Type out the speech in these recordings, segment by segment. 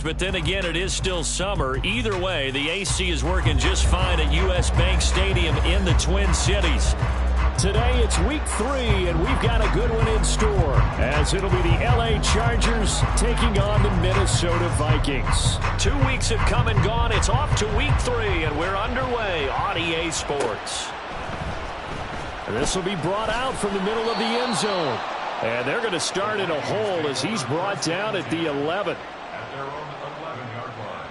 But then again, it is still summer. Either way, the AC is working just fine at U.S. Bank Stadium in the Twin Cities. Today it's week 3, and we've got a good one in store, as it'll be the L.A. Chargers taking on the Minnesota Vikings. 2 weeks have come and gone. It's off to week 3, and we're underway on EA Sports. This will be brought out from the middle of the end zone. And they're going to start in a hole as he's brought down at the 11. At their own 11-yard line.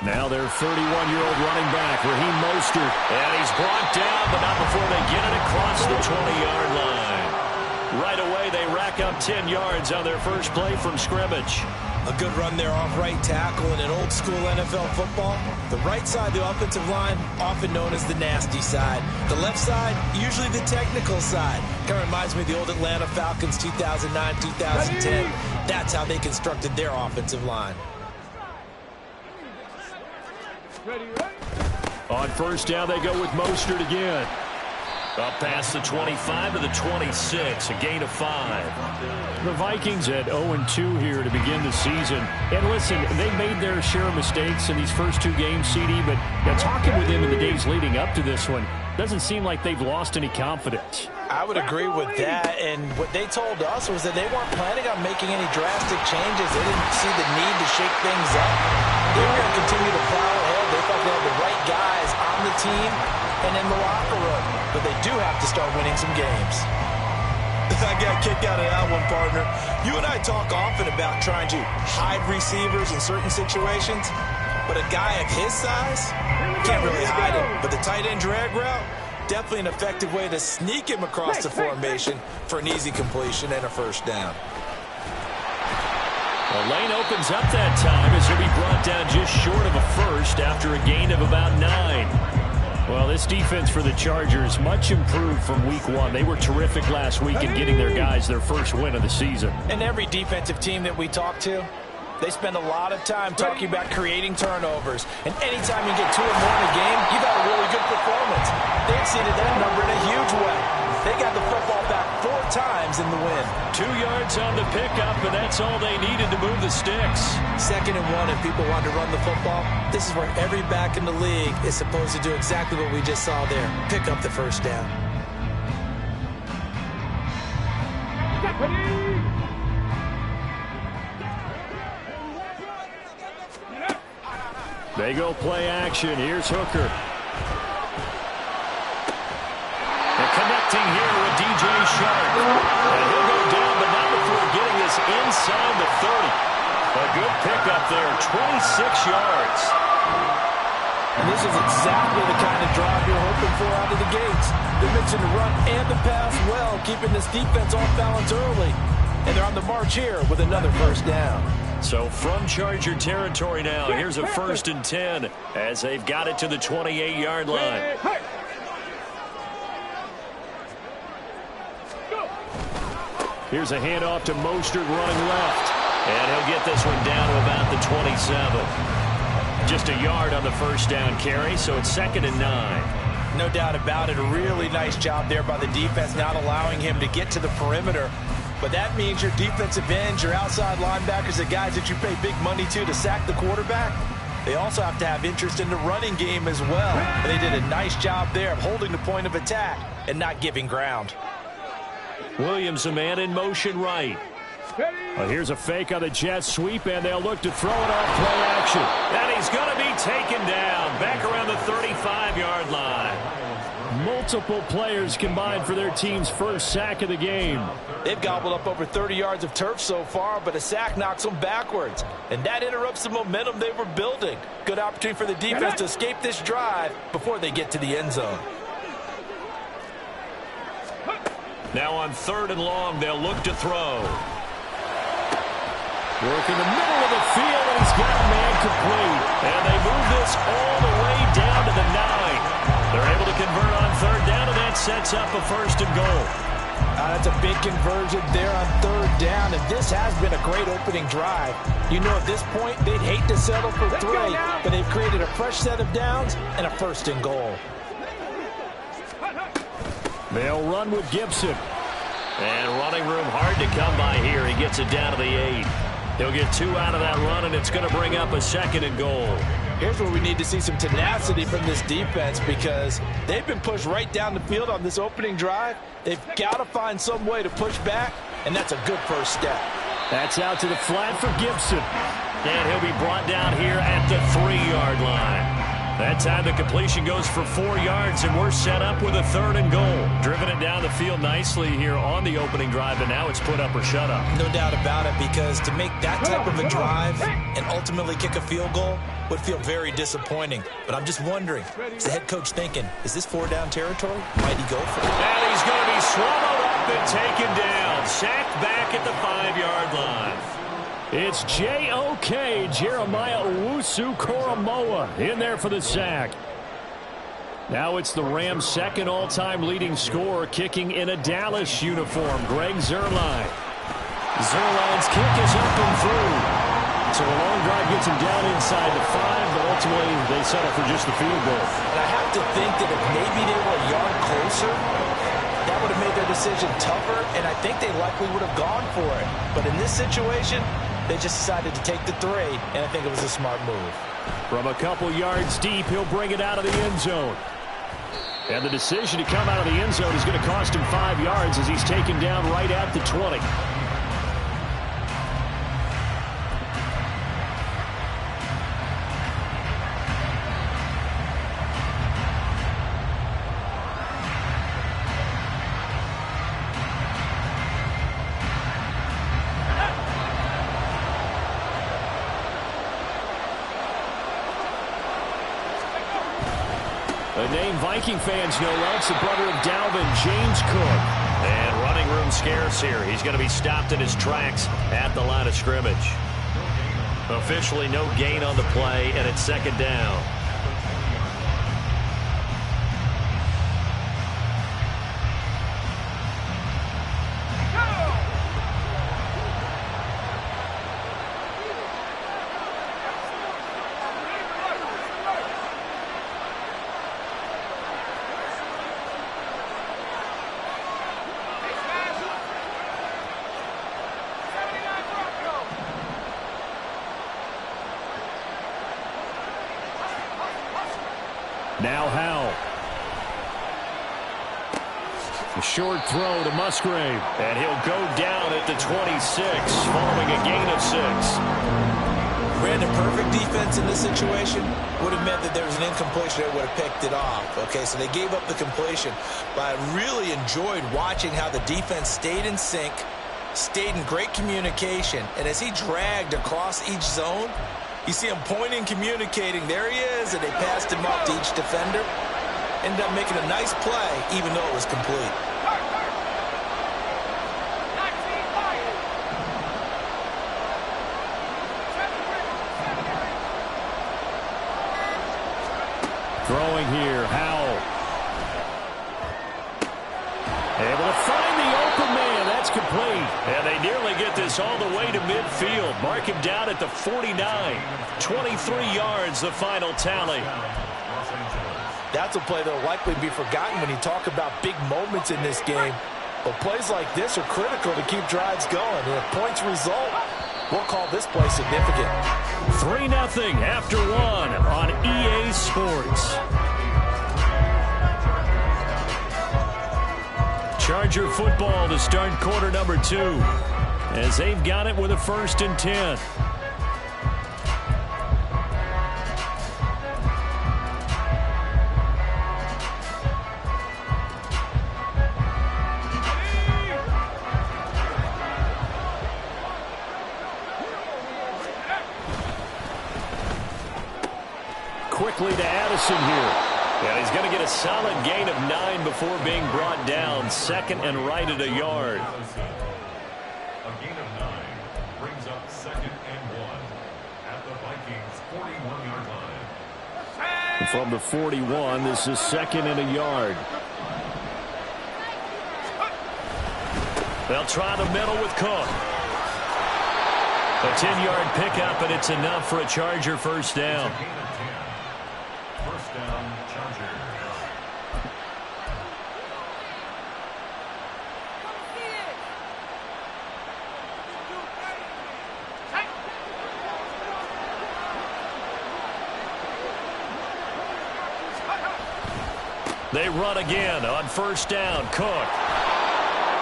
Now their 31-year-old running back, Raheem Mostert. And he's brought down, but not before they get it across the 20-yard line. Right away, they rack up 10 yards on their first play from scrimmage. A good run there off right tackle in an old-school NFL football. The right side of the offensive line, often known as the nasty side. The left side, usually the technical side. Kind of reminds me of the old Atlanta Falcons 2009-2010. That's how they constructed their offensive line. On first down, they go with Mostert again. Up past the 25 to the 26, a gain of 5. The Vikings at 0-2 here to begin the season. And listen, they made their share of mistakes in these first 2 games, CD, but talking with them in the days leading up to this one, doesn't seem like they've lost any confidence. I would agree with that, and what they told us was that they weren't planning on making any drastic changes. They didn't see the need to shake things up. They were going to continue to plow ahead. They thought they had the right guys on the team and in the locker room, but they do have to start winning some games. I got kicked out of that one, partner. You and I talk often about trying to hide receivers in certain situations, but a guy of his size can't really hide him. But the tight end drag route, definitely an effective way to sneak him across the formation for an easy completion and a first down. The lane opens up that time as he'll be brought down just short of a first after a gain of about 9. Well, this defense for the Chargers, much improved from week 1. They were terrific last week in getting their guys their first win of the season. And every defensive team that we talk to, they spend a lot of time talking about creating turnovers. And anytime you get 2 or more in a game, you've had a really good performance. They exceeded that number in a huge way. They got the football back 4 times in the win. 2 yards on the pickup, and that's all they needed to move the sticks. 2nd and 1, and people want to run the football. This is where every back in the league is supposed to do exactly what we just saw there. Pick up the first down. They go play action. Here's Hooker. And connecting here with DJ Shark. And he'll go down, but not before getting this inside the 30. A good pickup there, 26 yards. And this is exactly the kind of drive you're hoping for out of the gates. They're mixing the run and the pass well, keeping this defense off balance early. And they're on the march here with another first down. So from Charger territory now, here's a 1st and 10 as they've got it to the 28-yard line. Here's a handoff to Mostert running left. And he'll get this one down to about the 27. Just a yard on the first down carry, so it's 2nd and 9. No doubt about it. A really nice job there by the defense, not allowing him to get to the perimeter. But that means your defensive ends, your outside linebackers, the guys that you pay big money to sack the quarterback, they also have to have interest in the running game as well. And they did a nice job there of holding the point of attack and not giving ground. Williams, a man in motion right. Well, here's a fake on the jet sweep, and they'll look to throw it off play action. And he's going to be taken down back around the 35-yard line. Multiple players combined for their team's first sack of the game. They've gobbled up over 30 yards of turf so far, but a sack knocks them backwards. And that interrupts the momentum they were building. Good opportunity for the defense to escape this drive before they get to the end zone. Now on 3rd and long, they'll look to throw. Work in the middle of the field, and he's got a man complete. And they move this all the way down to the 9. They're able to convert on 3rd down, and that sets up a 1st and goal. That's a big conversion there on third down, and this has been a great opening drive. You know, at this point, they'd hate to settle for 3, but they've created a fresh set of downs and a first and goal. They'll run with Gibson. And running room hard to come by here. He gets it down to the 8. He'll get 2 out of that run, and it's going to bring up a second and goal. Here's where we need to see some tenacity from this defense, because they've been pushed right down the field on this opening drive. They've got to find some way to push back, and that's a good first step. That's out to the flat for Gibson. And he'll be brought down here at the 3-yard line. That time the completion goes for 4 yards, and we're set up with a 3rd and goal. Driven it down the field nicely here on the opening drive, and now it's put up or shut up. No doubt about it, because to make that type of a drive and ultimately kick a field goal would feel very disappointing. But I'm just wondering, is the head coach thinking, is this 4-down territory? Might he go for it? And he's going to be swallowed up and taken down. Sacked back at the 5-yard line. It's J.O.K. Jeremiah Owusu-Koramoah in there for the sack. Now it's the Rams' second all-time leading scorer, kicking in a Dallas uniform, Greg Zuerlein. Zuerlein's kick is up and through. So a long drive gets him down inside the 5, but ultimately they settle for just the field goal. And I have to think that if maybe they were a yard closer, that would have made their decision tougher, and I think they likely would have gone for it. But in this situation, they just decided to take the 3, and I think it was a smart move. From a couple yards deep, he'll bring it out of the end zone. And the decision to come out of the end zone is going to cost him 5 yards as he's taken down right at the 20. A name Viking fans know well. It's the brother of Dalvin, James Cook. And running room scarce here. He's going to be stopped in his tracks at the line of scrimmage. Officially no gain on the play, and it's 2nd down. Now Howell. A short throw to Musgrave. And he'll go down at the 26 following a gain of 6. Brandon, perfect defense in this situation would have meant that there was an incompletion that would have picked it off. Okay, so they gave up the completion. But I really enjoyed watching how the defense stayed in sync, stayed in great communication. And as he dragged across each zone, you see him pointing, communicating. There he is, and they passed him up to each defender. Ended up making a nice play, even though it was complete. Throwing here, Howell. Able to find the open man. That's complete. And they nearly get this all the way to midfield. Mark him down at the 49. 23 yards, the final tally. That's a play that will likely be forgotten when you talk about big moments in this game. But plays like this are critical to keep drives going. And if points result, we'll call this play significant. 3-0 after 1 on EA Sports. Charger football to start quarter number 2. As they've got it with a 1st and 10. Quickly to Addison here. And he's going to get a solid gain of 9 before being brought down. 2nd and right at a yard. A gain of 9 brings up 2nd and 1 at the Vikings' 41-yard line. From the 41, this is 2nd and a yard. They'll try the middle with Cook. A 10-yard pickup, and it's enough for a Charger first down. First down, Chargers. They run again on first down. Cook.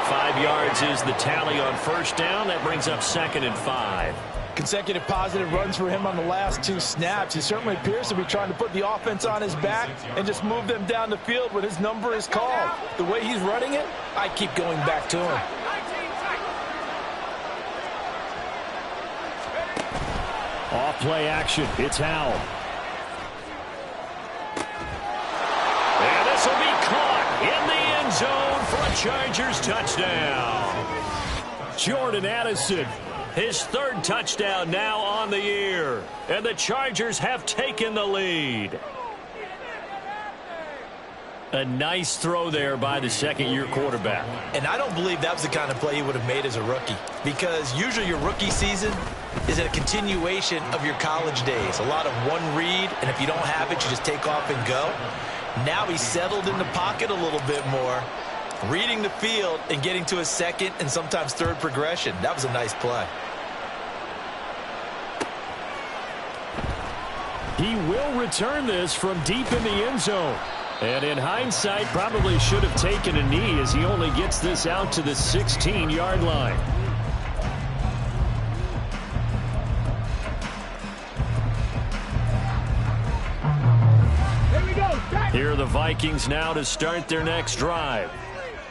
5 yards is the tally on first down. That brings up 2nd and 5. Consecutive positive runs for him on the last 2 snaps. He certainly appears to be trying to put the offense on his back and just move them down the field when his number is called. The way he's running it, I keep going back to him. Off play action. It's Howell. And this will be caught in the end zone for a Chargers touchdown. Jordan Addison, his 3rd touchdown now on the year. And the Chargers have taken the lead. A nice throw there by the 2nd-year quarterback. And I don't believe that was the kind of play he would have made as a rookie, because usually your rookie season is a continuation of your college days. A lot of one read, and if you don't have it, you just take off and go. Now he's settled in the pocket a little bit more, reading the field and getting to a 2nd and sometimes 3rd progression. That was a nice play. He will return this from deep in the end zone. And in hindsight, probably should have taken a knee as he only gets this out to the 16-yard line. Here are the Vikings now to start their next drive.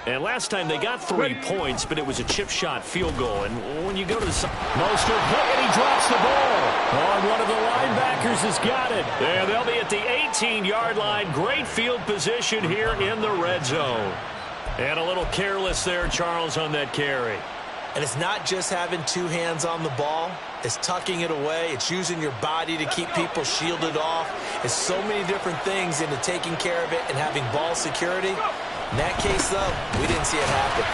And last time they got 3 points, but it was a chip shot field goal. And when you go to the Mostert hit and he drops the ball. Oh, one of the linebackers has got it. And they'll be at the 18-yard line. Great field position here in the red zone. And a little careless there, Charles, on that carry. And it's not just having 2 hands on the ball. It's tucking it away. It's using your body to keep people shielded off. It's so many different things into taking care of it and having ball security. In that case, though, we didn't see it happen.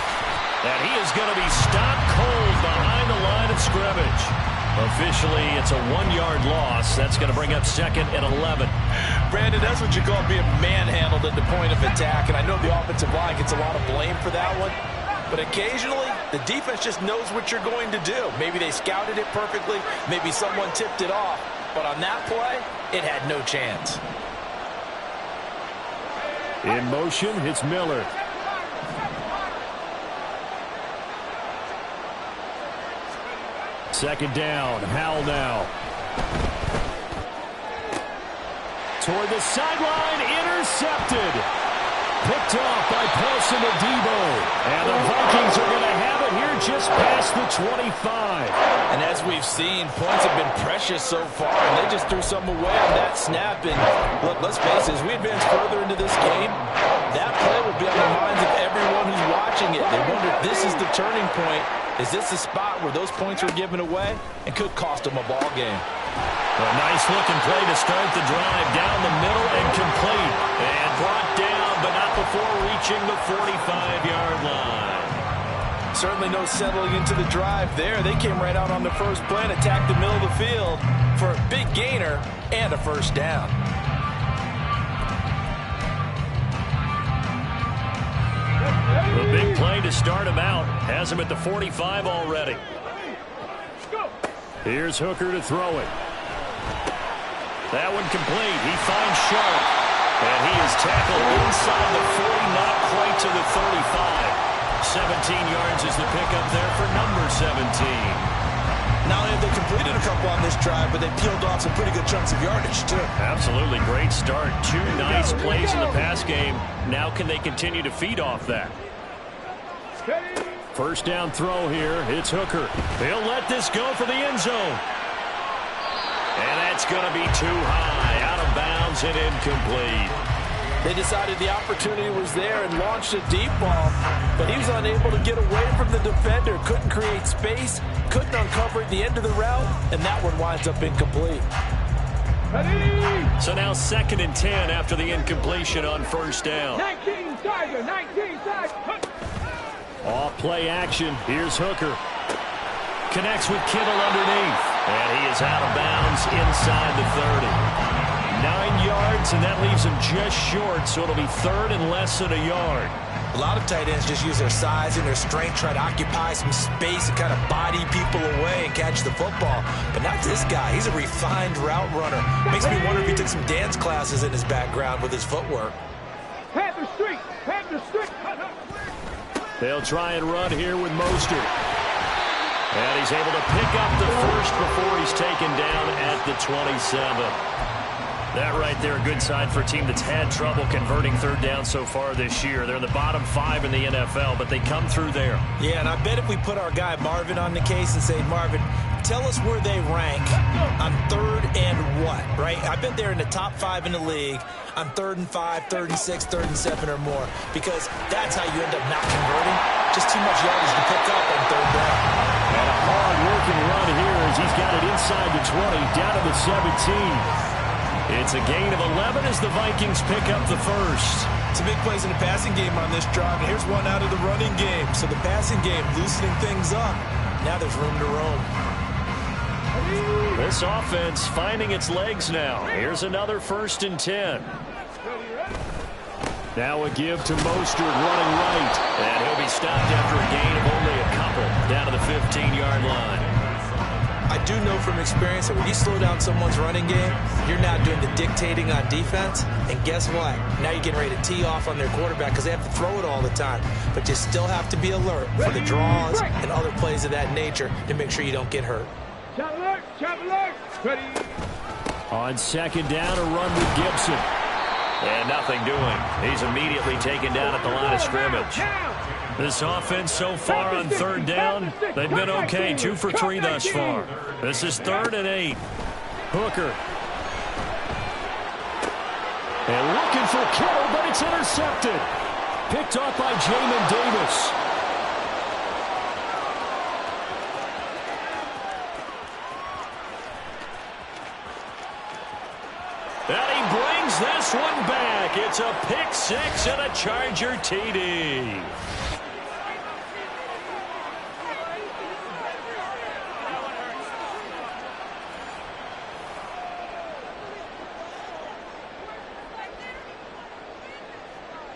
And he is going to be stopped cold behind the line of scrimmage. Officially, it's a 1-yard loss. That's going to bring up 2nd and 11. Brandon, that's what you call being manhandled at the point of attack. And I know the offensive line gets a lot of blame for that one. But occasionally, the defense just knows what you're going to do. Maybe they scouted it perfectly. Maybe someone tipped it off. But on that play, it had no chance. In motion, it's Miller. Second down, Howell now. Toward the sideline, intercepted. Picked off by Paulson Adebo. And the Vikings are going to have it here just past the 25. And as we've seen, points have been precious so far, and they just threw some away on that snap. And look, let's face it, as we advance further into this game, that play will be on the minds of everyone who's watching it. They wonder if this is the turning point. Is this the spot where those points were given away and could cost them a ball game? A nice-looking play to start the drive. Down the middle and complete. And brought down, but not before reaching the 45-yard line. Certainly no settling into the drive there. They came right out on the first play and attacked the middle of the field for a big gainer and a first down. A big play to start him out. Has him at the 45 already. Here's Hooker to throw it. That one complete. He finds Sharp. And he is tackled inside the 40, not quite to the 35. 17 yards is the pickup there for number 17. Not only have they completed a couple on this drive, but they peeled off some pretty good chunks of yardage, too. Absolutely. Great start. 2 nice plays in the pass game. Now can they continue to feed off that? First down throw here. It's Hooker. He'll let this go for the end zone. And that's going to be too high. Out of bounds and incomplete. They decided the opportunity was there and launched a deep ball, but he was unable to get away from the defender. Couldn't create space, couldn't uncover at the end of the route, and that one winds up incomplete. So now 2nd and 10 after the incompletion on first down. 19 Tiger, 19 Tiger. Off play action. Here's Hooker. Connects with Kittle underneath. And he is out of bounds inside the 30. 9 yards, and that leaves him just short, so it'll be third and less than a yard. A lot of tight ends just use their size and their strength, try to occupy some space and kind of body people away and catch the football. But not this guy. He's a refined route runner. Makes me wonder if he took some dance classes in his background with his footwork. Panther Street! Panther Street! They'll try and run here with Mostert. And he's able to pick up the first before he's taken down at the 27. That right there, a good sign for a team that's had trouble converting third down so far this year. They're in the bottom 5 in the NFL, but they come through there. Yeah, and I bet if we put our guy Marvin on the case and say, Marvin, tell us where they rank on third and what, right? I bet they're in the top 5 in the league on 3rd and 5, 3rd and 6, 3rd and 7 or more, because that's how you end up not converting. Just too much yardage to pick up on third down. And a hard-working run here as he's got it inside the 20, down to the 17. It's a gain of 11 as the Vikings pick up the first. Some big plays in the passing game on this drive, and here's one out of the running game. So the passing game loosening things up. Now there's room to roam. This offense finding its legs now. Here's another 1st and 10. Now a give to Mostert running right. And he'll be stopped after a gain of only a couple down to the 15-yard line. I do know from experience that when you slow down someone's running game, you're now doing the dictating on defense. And guess what? Now you're getting ready to tee off on their quarterback because they have to throw it all the time. But you still have to be alert for the draws and other plays of that nature to make sure you don't get hurt. Chop alert! Chop alert! Ready! On 2nd down, a run with Gibson. And nothing doing. He's immediately taken down at the line of scrimmage. This offense so far on 3rd down, they've been okay. 2 for 3 thus far. This is 3rd and 8. Hooker. And looking for Kittle, but it's intercepted. Picked off by Jamin Davis. And he brings this one back. It's a pick 6 and a Charger TD.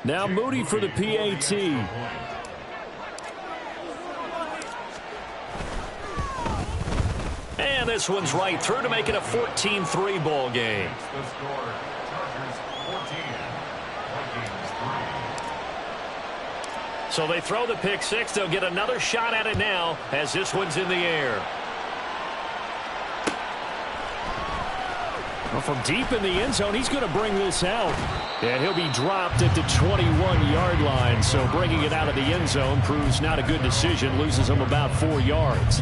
Now Moody for the PAT. And this one's right through to make it a 14-3 ball game. The score, Chargers 14, Vikings 3. So they throw the pick 6. They'll get another shot at it now as this one's in the air. Well, from deep in the end zone, he's going to bring this out. And he'll be dropped at the 21-yard line. So bringing it out of the end zone proves not a good decision. Loses him about 4 yards.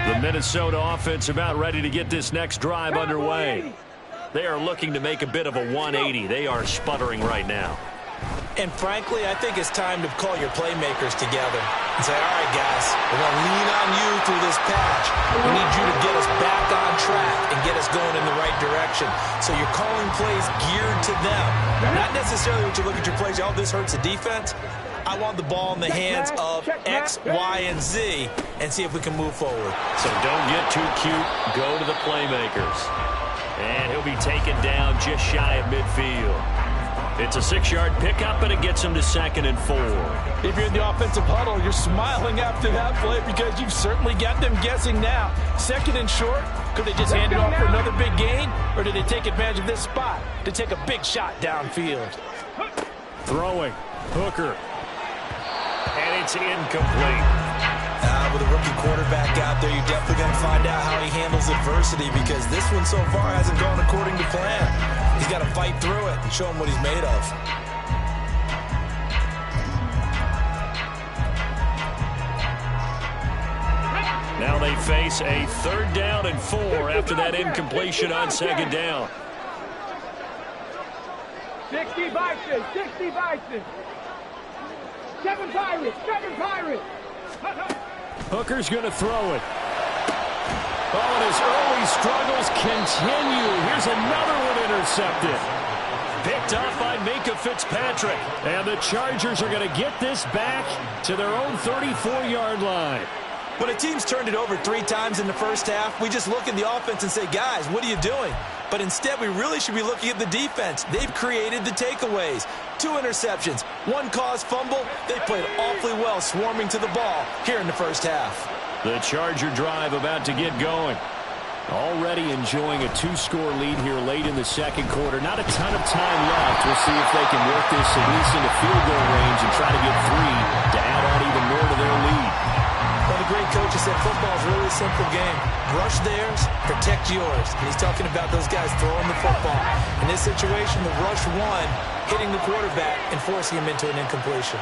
The Minnesota offense about ready to get this next drive underway. They are looking to make a bit of a 180. They are sputtering right now. And frankly, I think it's time to call your playmakers together and say, all right, guys, we're going to lean on you through this patch. We need you to get us back on track and get us going in the right direction. So you're calling plays geared to them. Not necessarily what you look at your plays, oh, this hurts the defense. I want the ball in the hands of X, Y, and Z and see if we can move forward. So don't get too cute. Go to the playmakers. And he'll be taken down just shy of midfield. It's a 6-yard pickup, and it gets him to 2nd and 4. If you're in the offensive huddle, you're smiling after that play because you've certainly got them guessing now. 2nd and short, could they just hand it off for another big gain, or did they take advantage of this spot to take a big shot downfield? Throwing. Hooker. And it's incomplete. With a rookie quarterback out there, you're definitely going to find out how he handles adversity because this one so far hasn't gone according to plan. He's got to fight through it and show him what he's made of. Now they face a 3rd down and 4 after that incompletion on 2nd down. 60 Vikings, 60 Vikings. 7 Pirates, 7 Pirates. Hooker's going to throw it. Oh, and his early struggles continue. Here's another one intercepted. Picked off by Minkah Fitzpatrick. And the Chargers are going to get this back to their own 34-yard line. When a team's turned it over 3 times in the first half, we just look at the offense and say, guys, what are you doing? But instead, we really should be looking at the defense. They've created the takeaways. 2 interceptions, 1 caused fumble. They played awfully well swarming to the ball here in the first half. The Charger drive about to get going. Already enjoying a 2-score lead here late in the second quarter. Not a ton of time left. We'll see if they can work this at least into field goal range and try to get 3 to add on even more to their lead. Well, the great coach has said football is really a simple game. Rush theirs, protect yours. And he's talking about those guys throwing the football. In this situation, the rush won, hitting the quarterback and forcing him into an incompletion.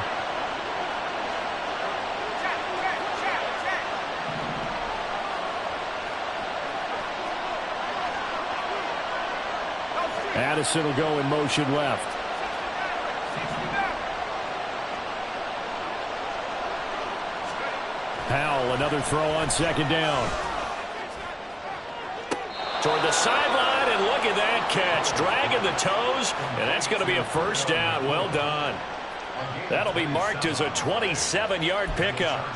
Addison will go in motion left. Powell, another throw on second down. Toward the sideline, and look at that catch. Dragging the toes, and that's going to be a first down. Well done. That'll be marked as a 27-yard pickup.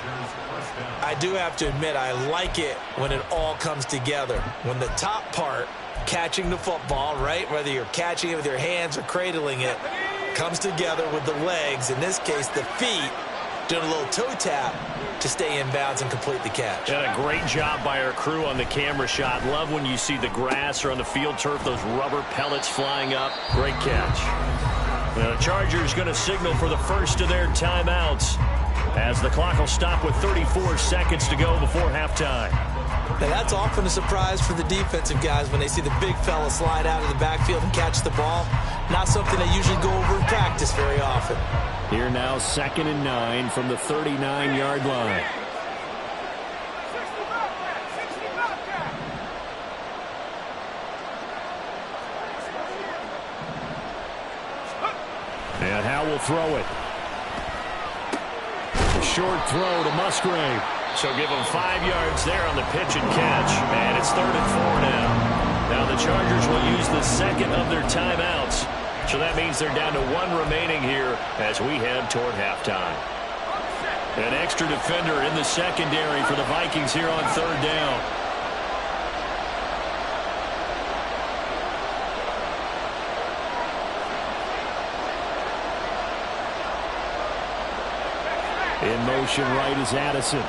I do have to admit, I like it when it all comes together. When the top part, catching the football, right, whether you're catching it with your hands or cradling it, comes together with the legs, in this case the feet, doing a little toe tap to stay in bounds and complete the catch. And a great job by our crew on the camera shot. Love when you see the grass or on the field turf, those rubber pellets flying up. Great catch. The Chargers going to signal for the first of their timeouts as the clock will stop with 34 seconds to go before halftime. Now that's often a surprise for the defensive guys when they see the big fella slide out of the backfield and catch the ball. Not something they usually go over in practice very often. Here now, 2nd and 9 from the 39-yard line. And Howe will throw it. A short throw to Musgrave. So give them 5 yards there on the pitch and catch. And it's 3rd and 4 now. Now the Chargers will use the second of their timeouts. So that means they're down to 1 remaining here as we head toward halftime. An extra defender in the secondary for the Vikings here on 3rd down. In motion right is Addison.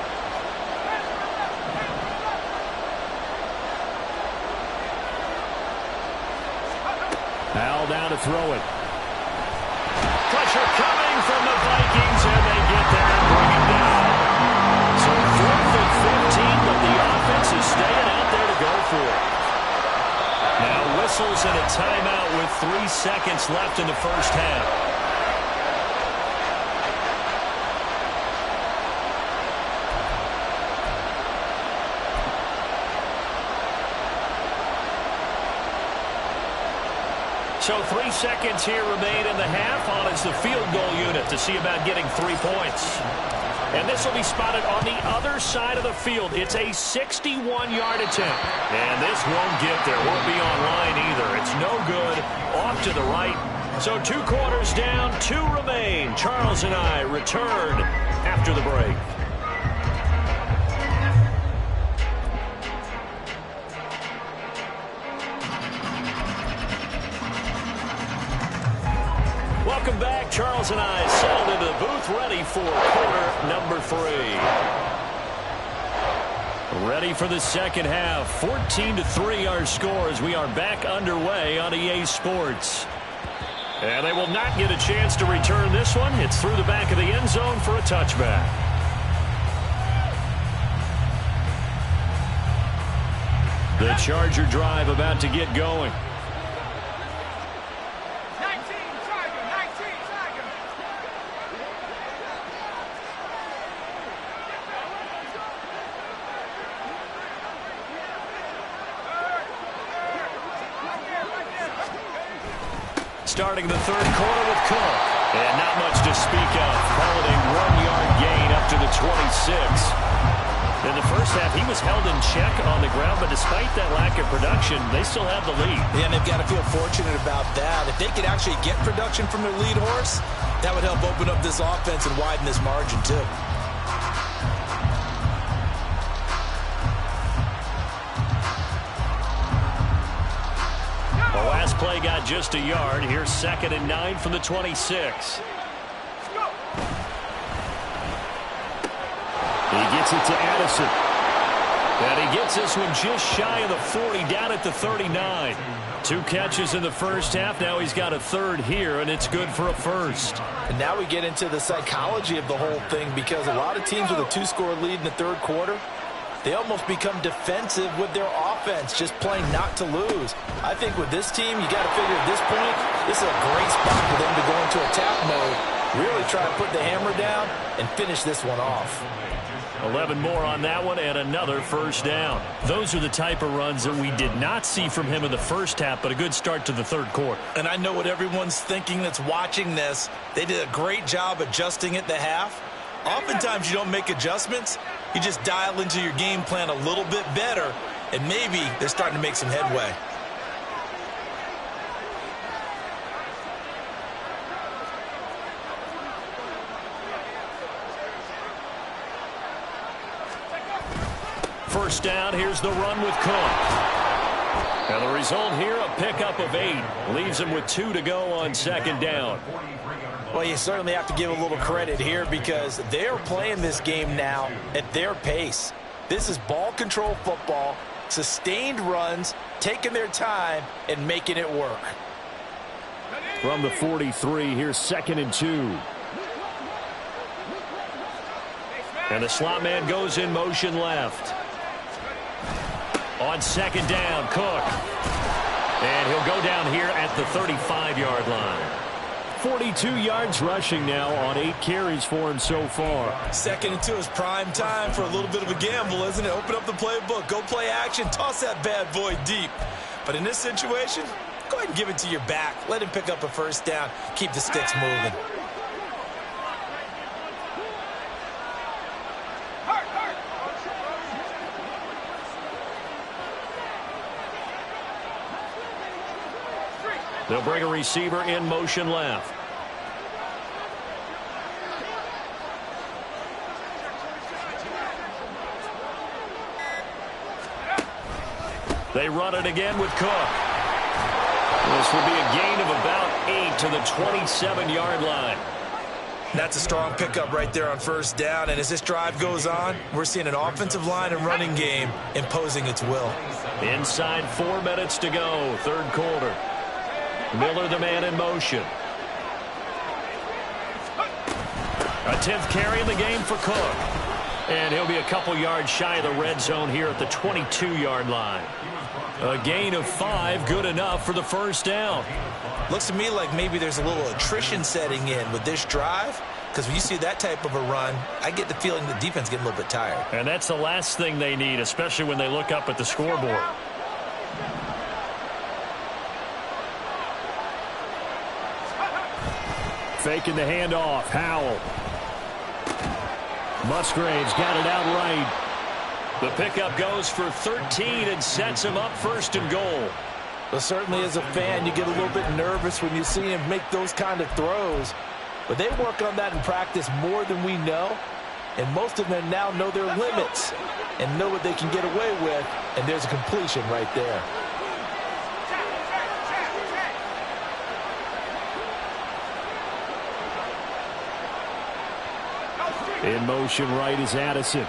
Powell down to throw it. Pressure coming from the Vikings, and they get there and bring it down. So 4th and 15, but the offense is staying out there to go for it. Now whistles and a timeout with 3 seconds left in the first half. So 3 seconds here remain in the half. On is the field goal unit to see about getting 3 points. And this will be spotted on the other side of the field. It's a 61-yard attempt. And this won't get there. Won't be online either. It's no good. Off to the right. So 2 quarters down, 2 remain. Charles and I return after the break. Welcome back. Charles and I settled into the booth, ready for quarter number 3. Ready for the second half. 14-3 our score as we are back underway on EA Sports. And they will not get a chance to return this one. It's through the back of the end zone for a touchback. The Charger drive about to get going. Starting the 3rd quarter with Cook. And not much to speak of. Calling a 1-yard gain up to the 26. In the first half, he was held in check on the ground, but despite that lack of production, they still have the lead. Yeah, and they've got to feel fortunate about that. If they could actually get production from their lead horse, that would help open up this offense and widen this margin, too. The last play got just a yard. Here's 2nd and 9 from the 26. He gets it to Addison. And he gets this one just shy of the 40, down at the 39. 2 catches in the first half. Now he's got a third here, and it's good for a first. And now we get into the psychology of the whole thing, because a lot of teams with a 2-score lead in the third quarter, they almost become defensive with their offense, just playing not to lose. I think with this team, you got to figure at this point, this is a great spot for them to go into attack mode, really try to put the hammer down and finish this one off. 11 more on that one and another first down. Those are the type of runs that we did not see from him in the first half, but a good start to the third quarter. And I know what everyone's thinking that's watching this. They did a great job adjusting at the half. Oftentimes you don't make adjustments. You just dial into your game plan a little bit better, and maybe they're starting to make some headway. First down, here's the run with Cook. And the result here, a pickup of 8. Leaves him with 2 to go on 2nd down. Well, you certainly have to give a little credit here, because they're playing this game now at their pace. This is ball control football, sustained runs, taking their time and making it work. From the 43, here's 2nd and 2. And the slot man goes in motion left. On 2nd down, Cook. And he'll go down here at the 35-yard line. 42 yards rushing now on 8 carries for him so far. 2nd and 2 is prime time for a little bit of a gamble, isn't it? Open up the playbook, go play action, toss that bad boy deep. But in this situation, go ahead and give it to your back. Let him pick up a first down. Keep the sticks moving. They'll bring a receiver in motion left. They run it again with Cook. This will be a gain of about 8 to the 27-yard line. That's a strong pickup right there on first down. And as this drive goes on, we're seeing an offensive line and running game imposing its will. Inside 4 minutes to go, third quarter. Miller, the man in motion. A 10th carry in the game for Cook. And he'll be a couple yards shy of the red zone here at the 22-yard line. A gain of 5, good enough for the first down. Looks to me like maybe there's a little attrition setting in with this drive, because when you see that type of a run, I get the feeling the defense getting a little bit tired. And that's the last thing they need, especially when they look up at the scoreboard. Faking the handoff. Howell. Musgraves got it out right. The pickup goes for 13 and sets him up 1st and goal. Well, certainly as a fan, you get a little bit nervous when you see him make those kind of throws. But they work on that in practice more than we know. And most of them now know their limits and know what they can get away with. And there's a completion right there. In motion right is Addison.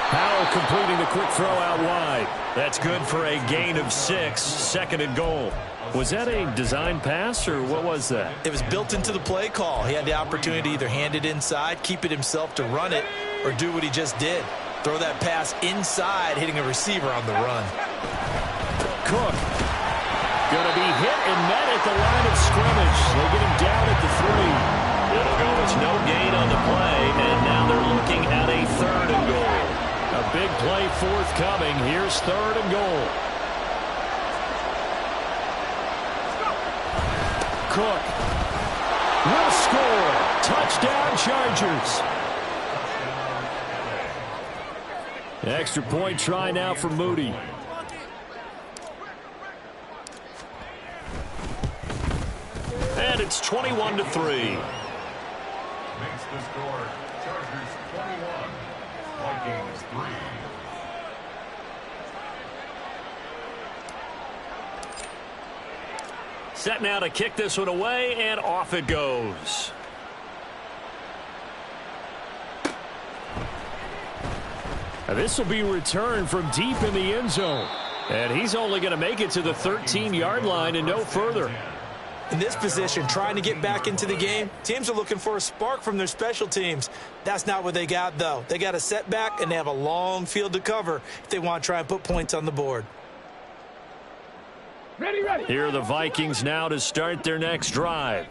Howell completing the quick throw out wide. That's good for a gain of 6, 2nd and goal. Was that a design pass, or what was that? It was built into the play call. He had the opportunity to either hand it inside, keep it himself to run it, or do what he just did. Throw that pass inside, hitting a receiver on the run. Cook. Going to be hit and met at the line of scrimmage. They get him down at the 3. It'll go as no gain on the play, and now they're looking at a 3rd and goal. A big play forthcoming. Here's 3rd and goal. Cook will score. Touchdown, Chargers. Extra point try now for Moody. And it's 21-3. Makes the score. Chargers 21. Vikings 3. Set now to kick this one away, and off it goes. This will be returned from deep in the end zone. And he's only going to make it to the 13-yard line and no further. In this position, trying to get back into the game, teams are looking for a spark from their special teams. That's not what they got, though. They got a setback, and they have a long field to cover if they want to try and put points on the board. Ready, ready. Here are the Vikings now to start their next drive.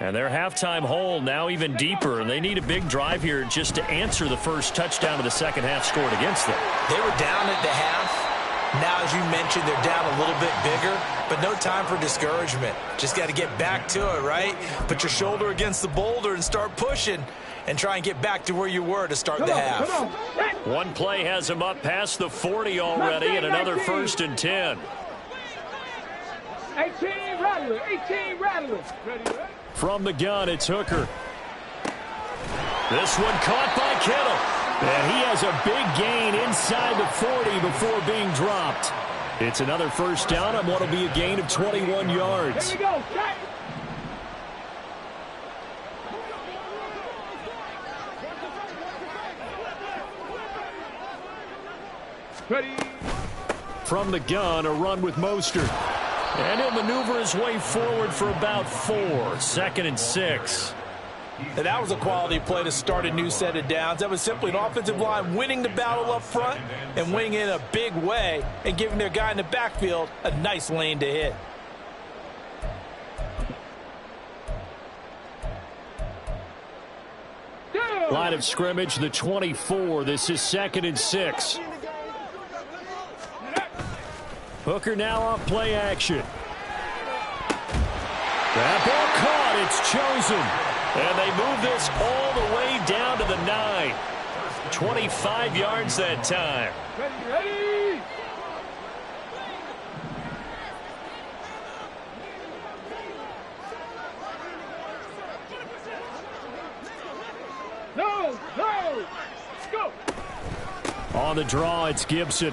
And their halftime hole now even deeper, and they need a big drive here just to answer the first touchdown of the second half scored against them. They were down at the half. Now, as you mentioned, they're down a little bit bigger, but no time for discouragement. Just got to get back to it, right? Put your shoulder against the boulder and start pushing and try and get back to where you were to start the half. Come on. One play has him up past the 40 already, and another 1st and 10. 18 Rattler. 18 Rattler. Ready, ready. From the gun, it's Hooker. This one caught by Kittle. And he has a big gain inside the 40 before being dropped. It's another first down on what will be a gain of 21 yards. Here we go. Set. Ready. From the gun, a run with Mostert. And he'll maneuver his way forward for about 4. 2nd and 6. And that was a quality play to start a new set of downs. That was simply an offensive line winning the battle up front and winning it in a big way and giving their guy in the backfield a nice lane to hit. Line of scrimmage, the 24. This is 2nd and 6. Hooker now off play action. That ball caught. It's chosen. And they move this all the way down to the 9. 25 yards that time. Ready, ready. No, no. Let's go. On the draw, it's Gibson.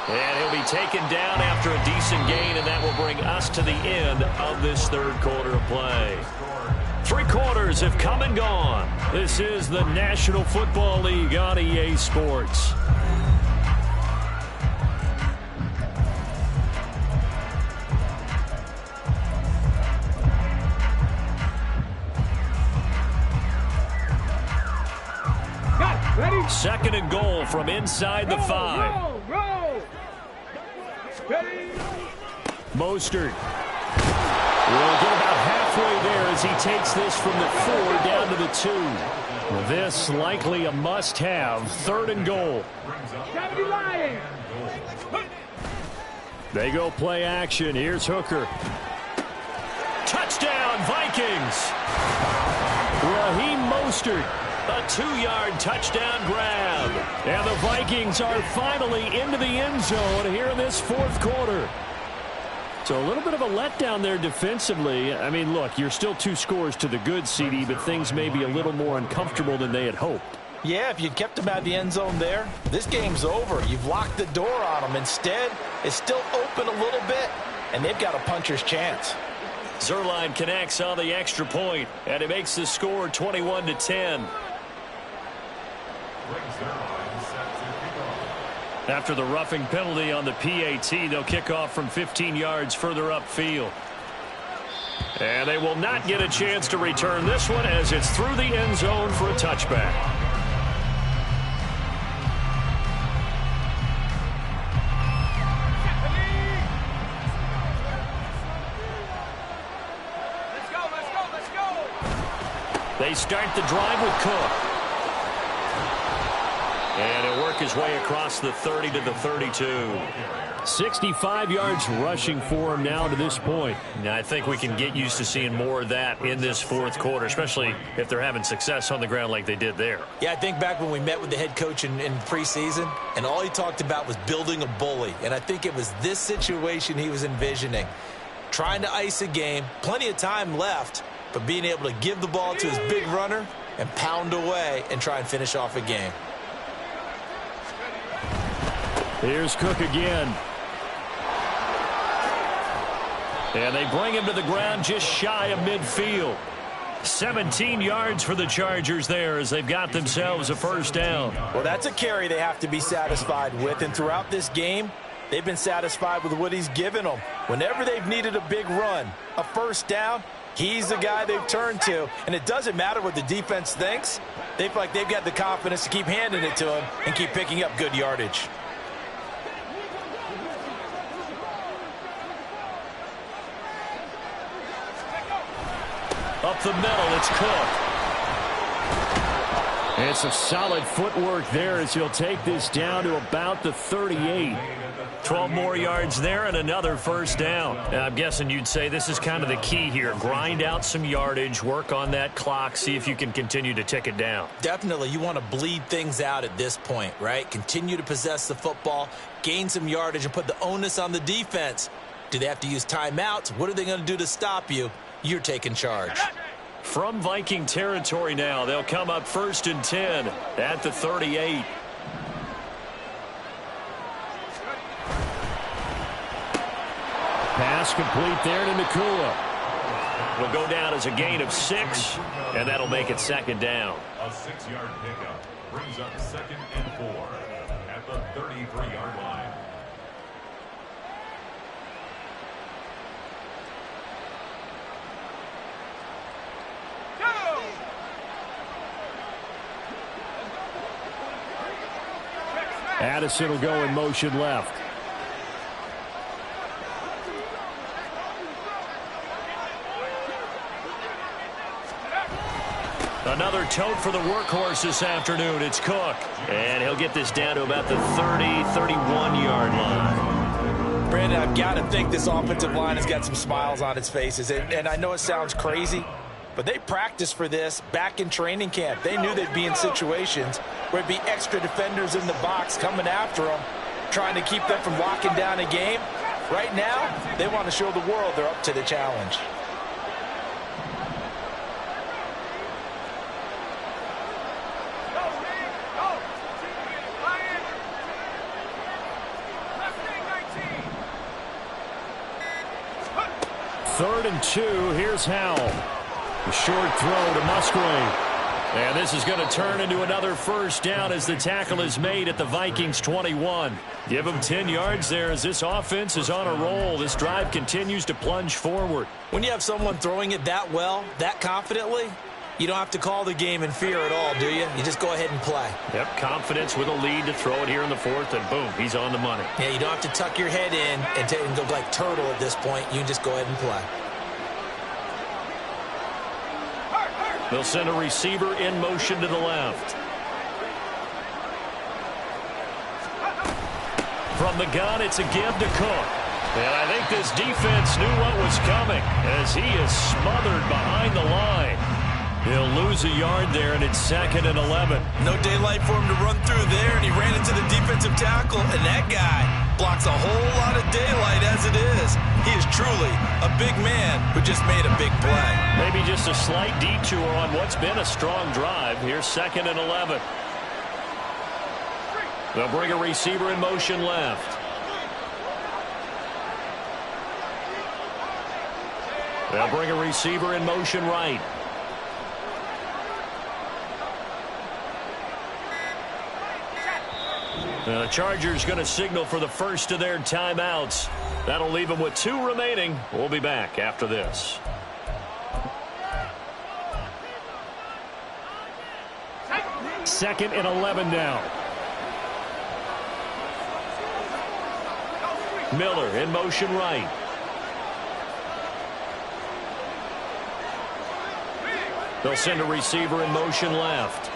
And he'll be taken down after a decent gain, and that will bring us to the end of this third quarter of play. 3 quarters have come and gone. This is the National Football League on EA Sports. Got it. Ready. 2nd and goal from inside the 5. Roll, roll. Ready. Mostert will get about halfway there as he takes this from the 4 down to the 2. This likely a must-have. 3rd and goal. 70 Lions. They go play action. Here's Hooker. Touchdown, Vikings! Raheem Mostert. A 2-yard touchdown grab. And the Vikings are finally into the end zone here in this 4th quarter. So a little bit of a letdown there defensively. I mean, look, you're still 2 scores to the good, CD, but things may be a little more uncomfortable than they had hoped. Yeah, if you'd kept them out of the end zone there, this game's over. You've locked the door on them. Instead, it's still open a little bit, and they've got a puncher's chance. Zerline connects on the extra point, and it makes the score 21-10. After the roughing penalty on the PAT, they'll kick off from 15 yards further upfield. And they will not get a chance to return this one as it's through the end zone for a touchback. Let's go. They start the drive with Cook. And it worked work his way across the 30 to the 32. 65 yards rushing for him now to this point. Now, I think we can get used to seeing more of that in this fourth quarter, especially if they're having success on the ground like they did there. Yeah, I think back when we met with the head coach in preseason, and all he talked about was building a bully. And I think it was this situation he was envisioning. Trying to ice a game, plenty of time left, but being able to give the ball to his big runner and pound away and try and finish off a game. Here's Cook again. And they bring him to the ground just shy of midfield. 17 yards for the Chargers there as they've got themselves a first down. Well, that's a carry they have to be satisfied with. And throughout this game, they've been satisfied with what he's given them. Whenever they've needed a big run, a first down, he's the guy they've turned to. And it doesn't matter what the defense thinks. They feel like they've got the confidence to keep handing it to him and keep picking up good yardage. Up the middle, it's Cook. It's a solid footwork there as he'll take this down to about the 38. 12 more yards there and another first down. And I'm guessing you'd say this is kind of the key here. Grind out some yardage, work on that clock, see if you can continue to tick it down. Definitely, you want to bleed things out at this point, right? Continue to possess the football, gain some yardage, and put the onus on the defense. Do they have to use timeouts? What are they going to do to stop you? You're taking charge. From Viking territory now, they'll come up 1st and 10 at the 38. Pass complete there to Nakua. Will go down as a gain of 6, and that'll make it second down. A 6-yard pickup brings up 2nd and 4 at the 33-yard line. Addison will go in motion left. Another tote for the workhorse this afternoon. It's Cook. And he'll get this down to about the 30, 31-yard line. Brandon, I've got to think this offensive line has got some smiles on its faces. And I know it sounds crazy, but they practiced for this back in training camp. They knew they'd be in situations where it'd be extra defenders in the box coming after them, trying to keep them from locking down a game. Right now, they want to show the world they're up to the challenge. Third and 2. Here's Howell. A short throw to Musgrave. And this is going to turn into another first down as the tackle is made at the Vikings 21. Give them 10 yards there as this offense is on a roll. This drive continues to plunge forward. When you have someone throwing it that well, that confidently, you don't have to call the game in fear at all, do you? You just go ahead and play. Yep, confidence with a lead to throw it here in the fourth, and boom, he's on the money. Yeah, you don't have to tuck your head in and go like turtle at this point. You can just go ahead and play. They'll send a receiver in motion to the left. From the gun, it's a give to Cook. And I think this defense knew what was coming as he is smothered behind the line. He'll lose a yard there, and it's 2nd and 11. No daylight for him to run through there, and he ran into the defensive tackle, and that guy blocks a whole lot of daylight as it is. He is truly a big man who just made a big play. Maybe just a slight detour on what's been a strong drive. Here's 2nd and 11. They'll bring a receiver in motion left. They'll bring a receiver in motion right. The Chargers going to signal for the first of their timeouts. That'll leave them with 2 remaining. We'll be back after this. Second and 11 now. Miller in motion right. They'll send a receiver in motion left.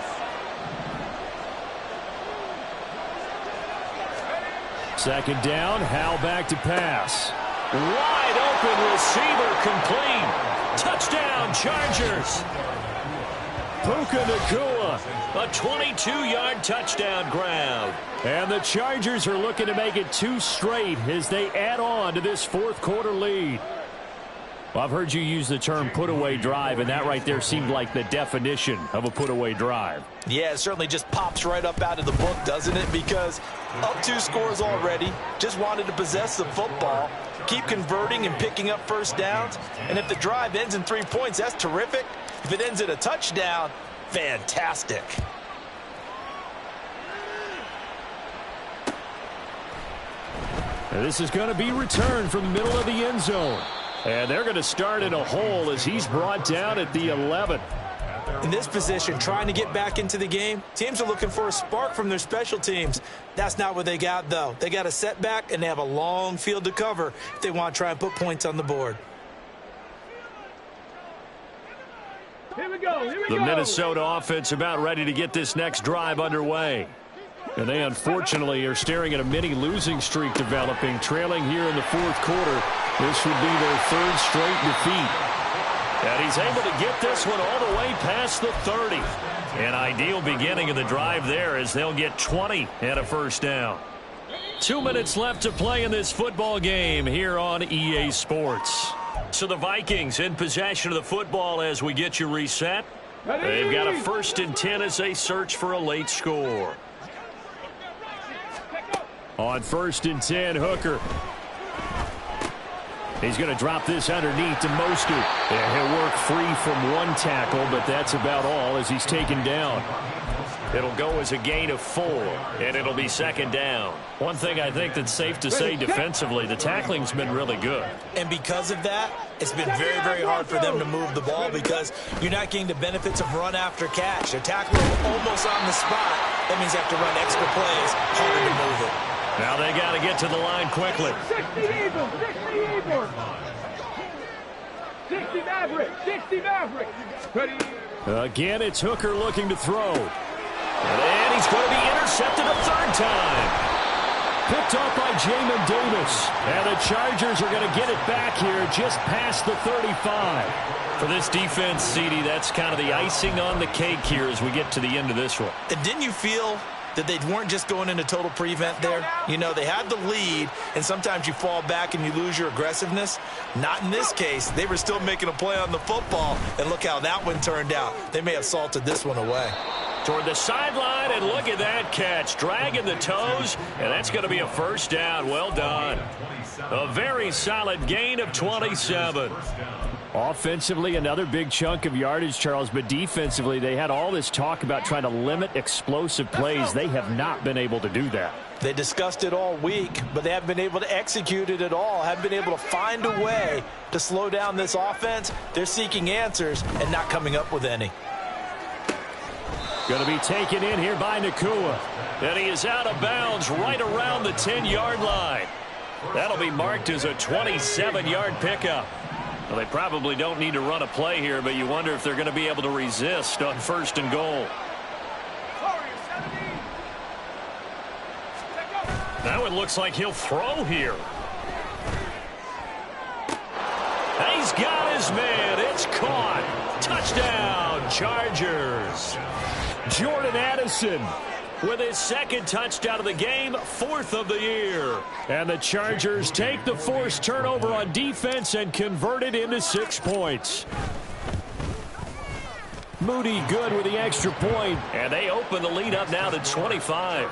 Second down, Howell back to pass. Wide open receiver complete. Touchdown, Chargers. Puka Nacua, a 22-yard touchdown grab. And the Chargers are looking to make it 2 straight as they add on to this fourth quarter lead. Well, I've heard you use the term put-away drive, and that right there seemed like the definition of a put-away drive. Yeah, it certainly just pops right up out of the book, doesn't it? Because up 2 scores already, just wanted to possess the football, keep converting and picking up first downs. And if the drive ends in 3 points, that's terrific. If it ends in a touchdown, fantastic. And this is going to be returned from the middle of the end zone. And they're going to start in a hole as he's brought down at the 11. In this position, trying to get back into the game, teams are looking for a spark from their special teams. That's not what they got, though. They got a setback, and they have a long field to cover if they want to try and put points on the board. Here we go. The Minnesota offense about ready to get this next drive underway. And they unfortunately are staring at a mini losing streak developing, trailing here in the fourth quarter. This would be their 3rd straight defeat. And he's able to get this one all the way past the 30. An ideal beginning of the drive there as they'll get 20 and a first down. 2 minutes left to play in this football game here on EA Sports. So the Vikings in possession of the football as we get you reset. They've got a 1st and 10 as they search for a late score. On 1st and 10, Hooker. He's going to drop this underneath to Mostert. And he'll work free from 1 tackle, but that's about all as he's taken down. It'll go as a gain of 4, and it'll be 2nd down. One thing I think that's safe to say defensively, the tackling's been really good. And because of that, it's been very, very hard for them to move the ball because you're not getting the benefits of run after catch. They're tackling almost on the spot. That means they have to run extra plays, harder to move it. Now they got to get to the line quickly. 60 Eagles, 60 Eagles. 60 Maverick, 60 Maverick. Ready. Again, it's Hooker looking to throw. And he's going to be intercepted a 3rd time. Picked off by Jamin Davis. And the Chargers are going to get it back here just past the 35. For this defense, CD, that's kind of the icing on the cake here as we get to the end of this one. And didn't you feel that they weren't just going into total prevent there? You know, they had the lead, and sometimes you fall back and you lose your aggressiveness. Not in this case. They were still making a play on the football, and look how that one turned out. They may have salted this one away. Toward the sideline, and look at that catch. Dragging the toes, and that's going to be a first down. Well done. A very solid gain of 27. Offensively, another big chunk of yardage, Charles, but defensively, they had all this talk about trying to limit explosive plays. They have not been able to do that. They discussed it all week, but they haven't been able to execute it at all, haven't been able to find a way to slow down this offense. They're seeking answers and not coming up with any. Going to be taken in here by Nacua. And he is out of bounds right around the 10-yard line. That'll be marked as a 27-yard pickup. Well, they probably don't need to run a play here, but you wonder if they're going to be able to resist on 1st and goal. Now it looks like he'll throw here. He's got his man. It's caught. Touchdown, Chargers. Jordan Addison with his 2nd touchdown of the game, 4th of the year. And the Chargers take the forced turnover on defense and convert it into 6 points. Moody good with the extra point, and they open the lead up now to 25.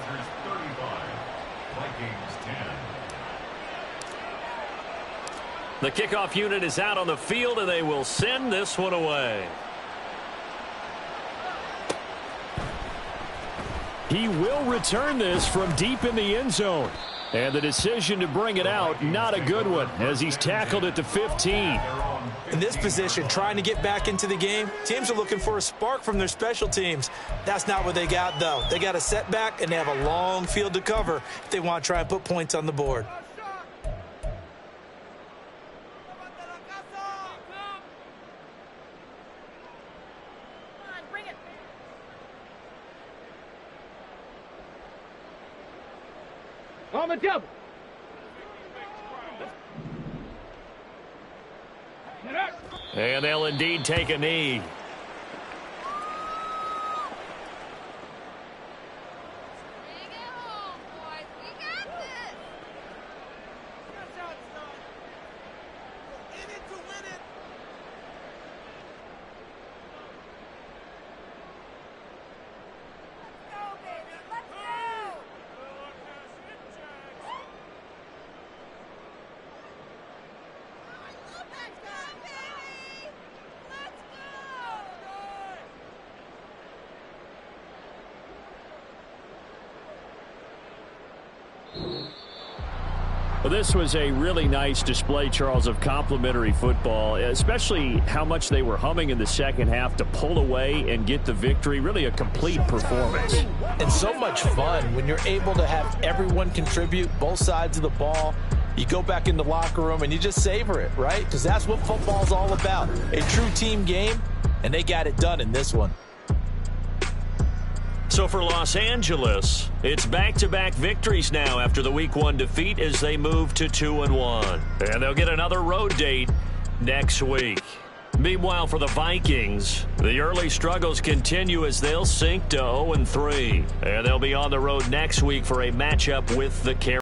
The kickoff unit is out on the field, and they will send this one away. He will return this from deep in the end zone. And the decision to bring it out, not a good one, as he's tackled at the 15. In this position, trying to get back into the game, teams are looking for a spark from their special teams. That's not what they got, though. They got a setback, and they have a long field to cover if they want to try and put points on the board. On the double. And they'll indeed take a knee. Well, this was a really nice display, Charles, of complimentary football, especially how much they were humming in the second half to pull away and get the victory. Really a complete performance. And so much fun when you're able to have everyone contribute, both sides of the ball. You go back in the locker room and you just savor it, right? Because that's what football's all about. A true team game, and they got it done in this one. So for Los Angeles, it's back-to-back victories now after the Week 1 defeat as they move to 2-1. And they'll get another road date next week. Meanwhile, for the Vikings, the early struggles continue as they'll sink to 0-3. And they'll be on the road next week for a matchup with the Carolina.